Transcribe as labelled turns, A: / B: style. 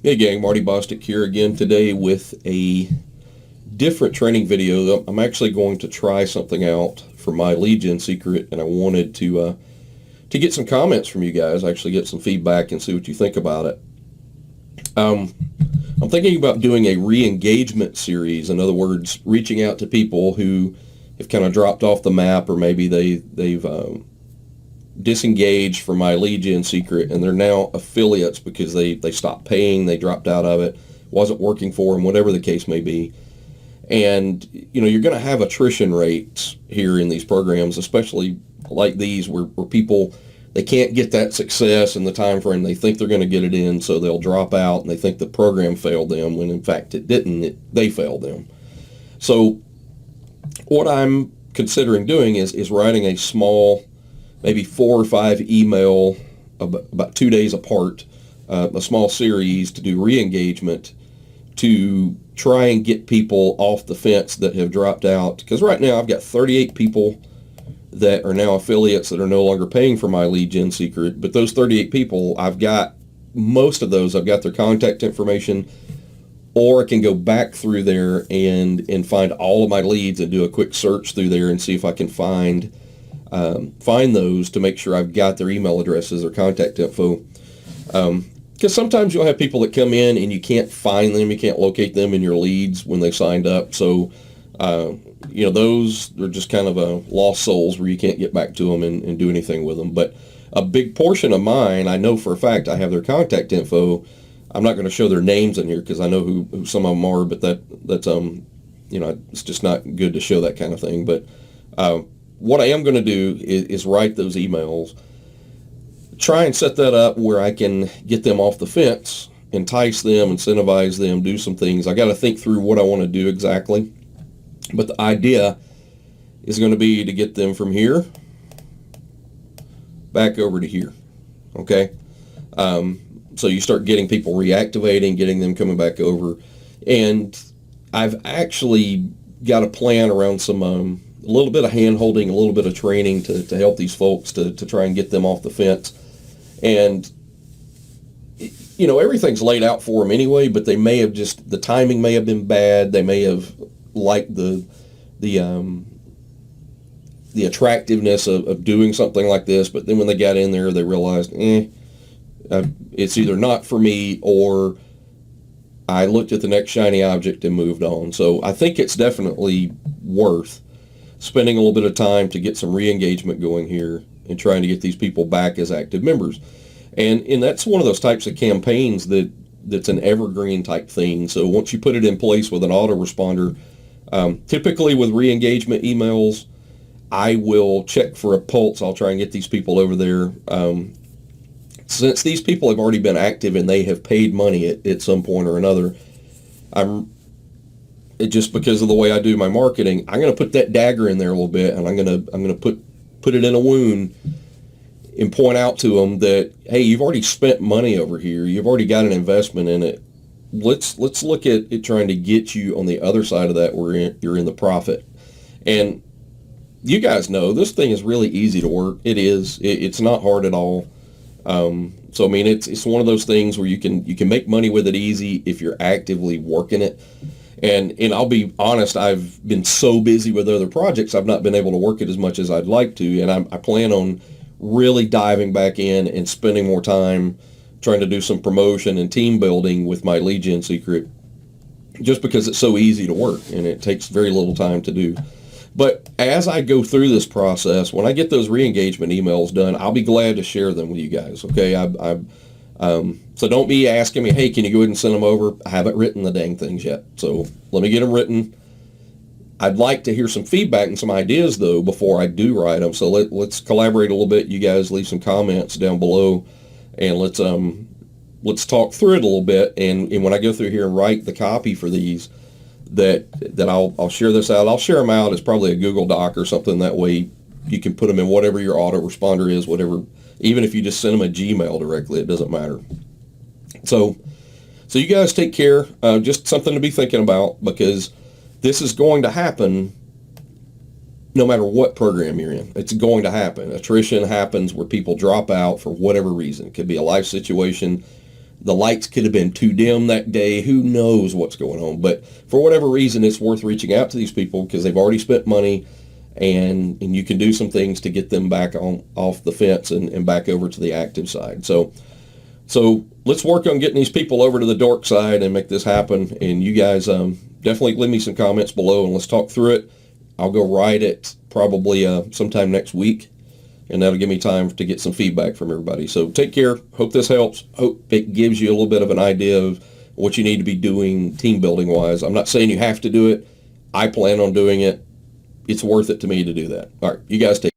A: Hey gang, Marty Bostic here again today with a different training video. I'm actually going to try something out for my lead gen secret, and I wanted to get some comments from you guys, actually get some feedback and see what you think about it. I'm thinking about doing a re-engagement series. In other words, reaching out to people who have kind of dropped off the map, or maybe they've disengaged from my lead gen secret and they're now affiliates because they stopped paying, they dropped out of it, wasn't working for them, whatever the case may be. And you're going to have attrition rates here in these programs, especially like these where people, they can't get that success in the time frame they think they're going to get it in, so they'll drop out and they think the program failed them when in fact it didn't. They failed them. So what I'm considering doing is writing a small, maybe 4 or 5 email about 2 days apart, a small series to do re-engagement to try and get people off the fence that have dropped out. Because right now I've got 38 people that are now affiliates that are no longer paying for my lead gen secret. But those 38 people, I've got most of those, I've got their contact information, or I can go back through there and find all of my leads and do a quick search through there and see if I can find those to make sure I've got their email addresses or contact info. Because sometimes you'll have people that come in and you can't find them, you can't locate them in your leads when they signed up. So, those are just kind of lost souls where you can't get back to them and do anything with them. But a big portion of mine, I know for a fact I have their contact info. I'm not going to show their names in here because I know who some of them are, but that's it's just not good to show that kind of thing. But what I am going to do is write those emails, try and set that up where I can get them off the fence, entice them, incentivize them, do some things. I got to think through what I want to do exactly. But the idea is going to be to get them from here back over to here. Okay? So you start getting people reactivating, getting them coming back over. And I've actually got a plan around some a little bit of hand-holding, a little bit of training to help these folks to try and get them off the fence. And, everything's laid out for them anyway, but they may have the timing may have been bad. They may have liked the attractiveness of doing something like this, but then when they got in there, they realized, it's either not for me, or I looked at the next shiny object and moved on. So I think it's definitely worth spending a little bit of time to get some re-engagement going here and trying to get these people back as active members. And that's one of those types of campaigns that's an evergreen type thing. So once you put it in place with an autoresponder, typically with re-engagement emails, I will check for a pulse. I'll try and get these people over there. Since these people have already been active and they have paid money at some point or another, just because of the way I do my marketing, I'm going to put that dagger in there a little bit, and I'm going to put it in a wound and point out to them that, hey, you've already spent money over here. You've already got an investment in it. Let's look at it trying to get you on the other side of that where you're in the profit. And you guys know this thing is really easy to work. It is. It's not hard at all. So I mean, it's one of those things where you can make money with it easy if you're actively working it. And I'll be honest, I've been so busy with other projects, I've not been able to work it as much as I'd like to. And I plan on really diving back in and spending more time trying to do some promotion and team building with my lead gen secret, just because it's so easy to work and it takes very little time to do. But as I go through this process, when I get those re-engagement emails done, I'll be glad to share them with you guys. Okay, so don't be asking me, hey, can you go ahead and send them over? I haven't written the dang things yet, so let me get them written. I'd like to hear some feedback and some ideas though before I do write them. So let's collaborate a little bit. You guys leave some comments down below, and let's talk through it a little bit. And when I go through here and write the copy for these, that I'll share this out. I'll share them out as probably a Google Doc or something. That way you can put them in whatever your autoresponder is, whatever. Even if you just send them a Gmail directly, it doesn't matter. So you guys take care. Just something to be thinking about, because this is going to happen no matter what program you're in. It's going to happen. Attrition happens where people drop out for whatever reason. It could be a life situation. The lights could have been too dim that day. Who knows what's going on? But for whatever reason, it's worth reaching out to these people because they've already spent money, and you can do some things to get them back on off the fence and back over to the active side. So let's work on getting these people over to the dork side and make this happen. And you guys definitely leave me some comments below and let's talk through it. I'll go write it probably sometime next week, and that'll give me time to get some feedback from everybody. So take care. Hope this helps. Hope it gives you a little bit of an idea of what you need to be doing team building wise. I'm not saying you have to do it. I plan on doing it. It's worth it to me to do that. All right, you guys take